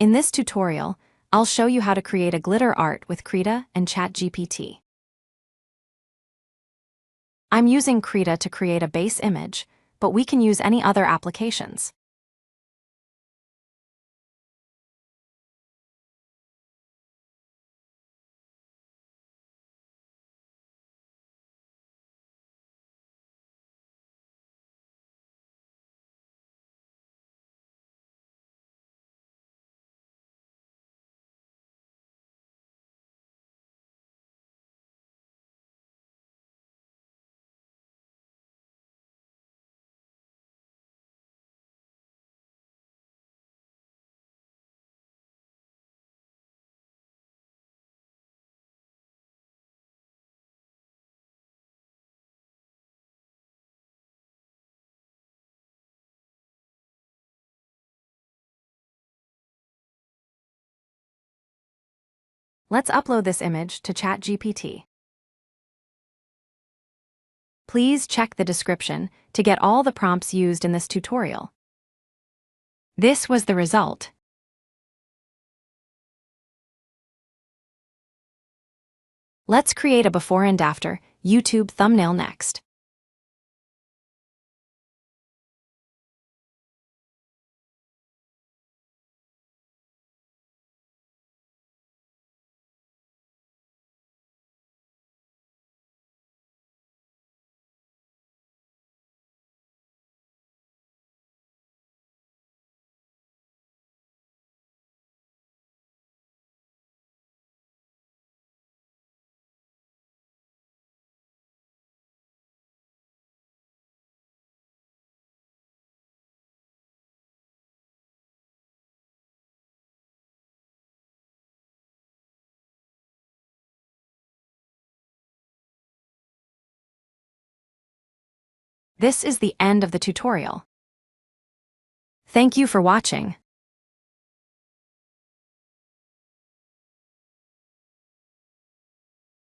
In this tutorial, I'll show you how to create a glitter art with Krita and ChatGPT. I'm using Krita to create a base image, but we can use any other applications. Let's upload this image to ChatGPT. Please check the description to get all the prompts used in this tutorial. This was the result. Let's create a before and after YouTube thumbnail next. This is the end of the tutorial. Thank you for watching.